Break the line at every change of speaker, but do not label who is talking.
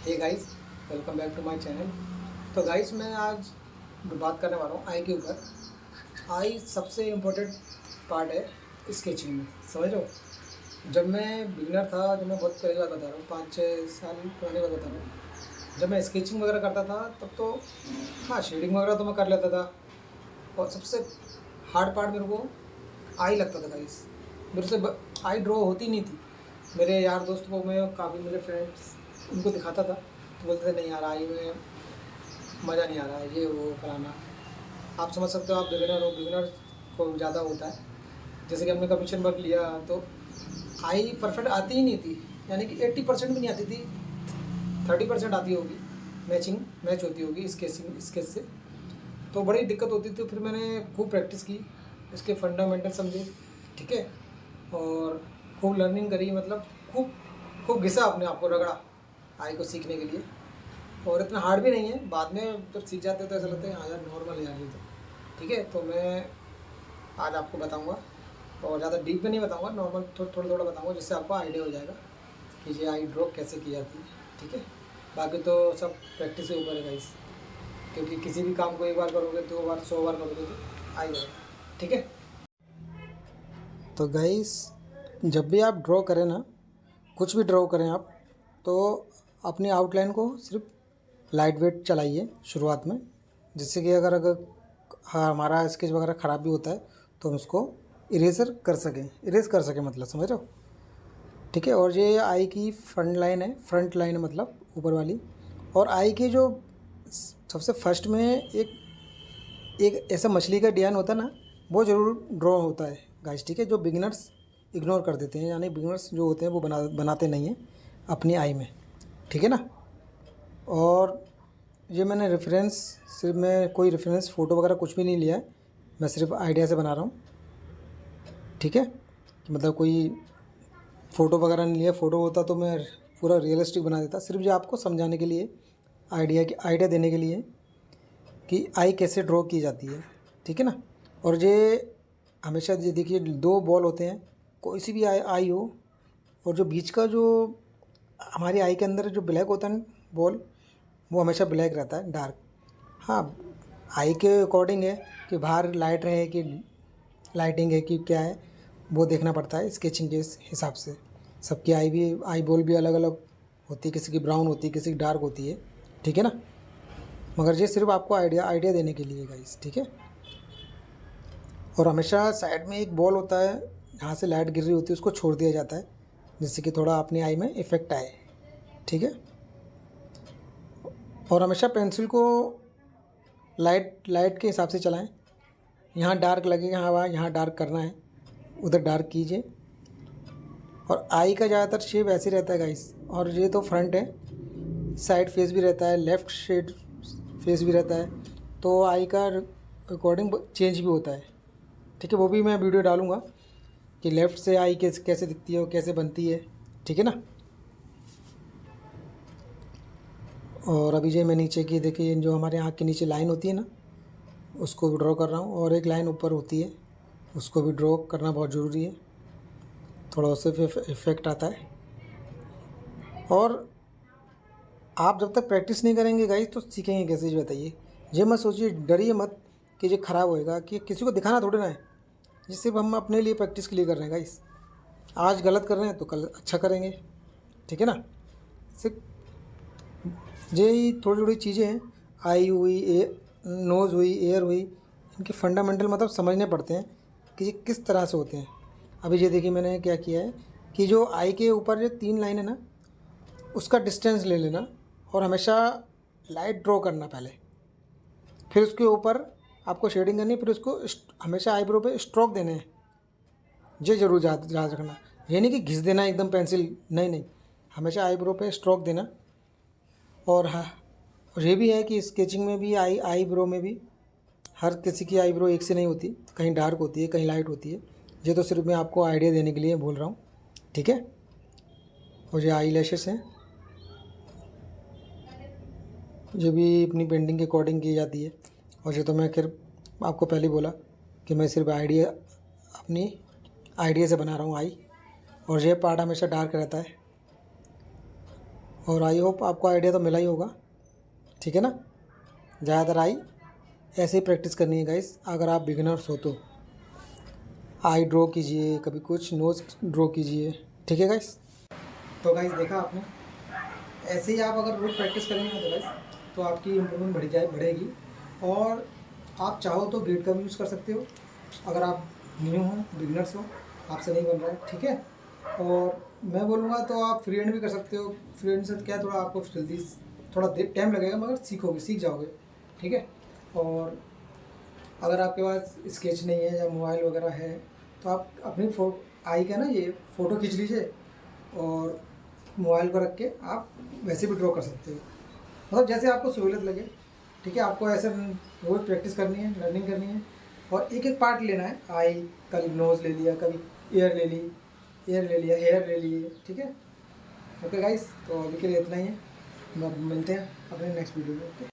Hey guys, welcome back to my channel. तो guys मैं आज बात करने वाला हूँ आई के ऊपर। आई सबसे इम्पोर्टेंट पार्ट है स्केचिंग में, समझ रहे हो। जब मैं बिगिनर था, जब मैं बहुत पहले की बात बता रहा हूँ, 5-6 साल पुरानी बात बता रहा हूँ, जब मैं स्केचिंग वगैरह करता था तब तो हाँ, शेडिंग वगैरह तो मैं कर लेता था। और सबसे हार्ड पार्ट मेरे को आई लगता था गाइस। मेरे से आई ड्रॉ होती नहीं थी। मेरे यार दोस्त को, मैं काफ़ी मेरे फ्रेंड्स उनको दिखाता था तो बोलते थे नहीं यार, आई में मज़ा नहीं आ रहा है, ये वो फलाना। आप समझ सकते हो, आप बिगिनर हो, बिगिनर को ज़्यादा होता है। जैसे कि हमने कमीशन वर्क लिया तो आई परफेक्ट आती ही नहीं थी, यानी कि 80% भी नहीं आती थी, 30% आती होगी। मैच होती होगी स्केच से। तो बड़ी दिक्कत होती थी। फिर मैंने खूब प्रैक्टिस की, इसके फंडामेंटल समझे, ठीक है, और खूब लर्निंग करी, मतलब खूब खूब घिसा अपने आप को, रगड़ा आई को सीखने के लिए। और इतना हार्ड भी नहीं है, बाद में जब सीख जाते हैं तो ऐसा लगता है हाँ यार, नॉर्मल है यार ये तो। ठीक है, तो मैं आज आपको बताऊंगा, और ज़्यादा डीप में नहीं बताऊंगा, नॉर्मल थोड़ा थोड़ा बताऊंगा, जिससे आपको आइडिया हो जाएगा कि ये आई ड्रॉ कैसे की जाती है। ठीक है, बाकी तो सब प्रैक्टिस के ऊपर है गाइस, क्योंकि किसी भी काम को एक बार करोगे, 2 बार, 100 बार करोगे तो आ ही जाएगा। ठीक है, तो गाइस जब भी आप ड्रॉ करें ना, कुछ भी ड्रॉ करें आप, तो अपनी आउटलाइन को सिर्फ लाइट वेट चलाइए शुरुआत में, जिससे कि अगर हाँ, हमारा स्केच वगैरह ख़राब भी होता है तो हम उसको इरेज कर सकें, मतलब समझ रहे हो। ठीक है, और ये आई की फ्रंट लाइन है, मतलब ऊपर वाली। और आई के जो सबसे फर्स्ट में एक ऐसा मछली का डिज़ाइन होता है ना, वो ज़रूर ड्रॉ होता है गाइस। ठीक है, जो बिगिनर्स इग्नोर कर देते हैं, यानी बिगिनर्स जो होते हैं वो बनाते नहीं हैं अपनी आई में। ठीक है ना। और ये मैंने रेफरेंस, सिर्फ मैं कोई रेफरेंस फ़ोटो वगैरह कुछ भी नहीं लिया है, मैं सिर्फ आइडिया से बना रहा हूँ। ठीक है, मतलब कोई फ़ोटो वगैरह नहीं लिया, फ़ोटो होता तो मैं पूरा रियलिस्टिक बना देता। सिर्फ ये आपको समझाने के लिए, आइडिया देने के लिए कि आई कैसे ड्रॉ की जाती है। ठीक है ना। और ये हमेशा ये देखिए, 2 बॉल होते हैं, कोई सी भी आई हो, और जो बीच का जो हमारी आई के अंदर जो ब्लैक होता है बॉल, वो हमेशा ब्लैक रहता है, डार्क। हाँ, आई के अकॉर्डिंग है कि बाहर लाइट रहे कि लाइटिंग है कि क्या है, वो देखना पड़ता है स्केचिंग के हिसाब से। सबकी आई बॉल भी अलग अलग होती है, किसी की ब्राउन होती है, किसी की डार्क होती है। ठीक है ना। मगर ये सिर्फ आपको आइडिया देने के लिए गाइस। ठीक है। और हमेशा साइड में एक बॉल होता है, जहाँ से लाइट गिर रही होती है उसको छोड़ दिया जाता है, जिससे कि थोड़ा अपनी आई में इफ़ेक्ट आए। ठीक है। और हमेशा पेंसिल को लाइट के हिसाब से चलाएं। यहाँ डार्क लगेगा, यहाँ डार्क करना है, उधर डार्क कीजिए। और आई का ज़्यादातर शेप ऐसे रहता है गाइस। और ये तो फ्रंट है, साइड फेस भी रहता है, लेफ़्ट शेड फेस भी रहता है, तो आई का अकॉर्डिंग चेंज भी होता है। ठीक है, वो भी मैं वीडियो डालूँगा कि लेफ़्ट से आई कैसे दिखती है और कैसे बनती है। ठीक है ना। और अभी जो मैं नीचे की देखिए, जो हमारे आँख के नीचे लाइन होती है ना, उसको भी ड्रॉ कर रहा हूँ, और एक लाइन ऊपर होती है, उसको भी ड्रॉ करना बहुत ज़रूरी है, थोड़ा उससे इफ़ेक्ट आता है। और आप जब तक प्रैक्टिस नहीं करेंगे गाइस तो सीखेंगे कैसे, ये बताइए। ये मत सोचिए, डरिए मत कि ये ख़राब होएगा, कि किसी को दिखाना थोड़ी ना है। ये सिर्फ हम अपने लिए प्रैक्टिस के लिए कर रहे हैं गाइस। आज गलत कर रहे हैं तो कल अच्छा करेंगे। ठीक है ना। सिर्फ यही थोड़ी थोड़ी चीज़ें हैं, आई हुई, नोज़ हुई, एयर हुई, इनके फंडामेंटल मतलब समझने पड़ते हैं कि ये किस तरह से होते हैं। अभी ये देखिए मैंने क्या किया है कि जो आई के ऊपर जो 3 लाइन है ना, उसका डिस्टेंस ले लेना, और हमेशा लाइट ड्रॉ करना पहले, फिर उसके ऊपर आपको शेडिंग करनी, फिर उसको हमेशा आईब्रो पे स्ट्रोक देने हैं। ये ज़रूर याद रखना, ये नहीं कि घिस देना एकदम पेंसिल, नहीं नहीं, हमेशा आईब्रो पे स्ट्रोक देना। और हाँ, और ये भी है कि स्केचिंग में भी, आईब्रो में भी हर किसी की आईब्रो एक से नहीं होती, कहीं डार्क होती है, कहीं लाइट होती है। ये तो सिर्फ मैं आपको आइडिया देने के लिए बोल रहा हूँ। ठीक है। और ये आई लैशेस हैं, जो भी अपनी पेंटिंग के अकॉर्डिंग की जाती है। और ये तो मैं फिर आपको पहले ही बोला कि मैं सिर्फ अपनी आइडिया से बना रहा हूँ आई। और ये पार्ट हमेशा डार्क रहता है। और आई होप आपको आइडिया तो मिला ही होगा, ठीक है ना। ज़्यादातर आई ऐसे ही प्रैक्टिस करनी है गाइस। अगर आप बिगिनर्स हो तो आई ड्रॉ कीजिए, कभी कुछ नोज ड्रॉ कीजिए, ठीक है गाइस। तो गाइस देखा आपने, ऐसे ही आप अगर रोज़ प्रैक्टिस करेंगे ना तो गाइस तो आपकी इम्प्रूवमेंट बढ़ेगी। और आप चाहो तो ग्रेड का भी यूज़ कर सकते हो, अगर आप न्यू हो, बिगनर्स हो, आपसे नहीं बन रहा है, ठीक है। और मैं बोलूँगा तो आप फ्री हैंड भी कर सकते हो। फ्री हैंड से क्या है, थोड़ा आपको जल्दी, थोड़ा टाइम लगेगा मगर सीख जाओगे, ठीक है। और अगर आपके पास स्केच नहीं है या मोबाइल वगैरह है तो आप अपनी आई का ना ये फ़ोटो खींच लीजिए और मोबाइल को रख के आप वैसे भी ड्रॉ कर सकते हो, मतलब जैसे आपको सहूलियत लगे, ठीक है। आपको ऐसे रोज़ प्रैक्टिस करनी है, लर्निंग करनी है और एक एक पार्ट लेना है। आई, कभी नोज़ ले लिया, कभी ईयर ले ली, ईयर ले लिया, हेयर ले लिए, ठीक है। ओके गाइस, तो अभी के लिए इतना ही है। मिलते हैं अपने नेक्स्ट वीडियो में।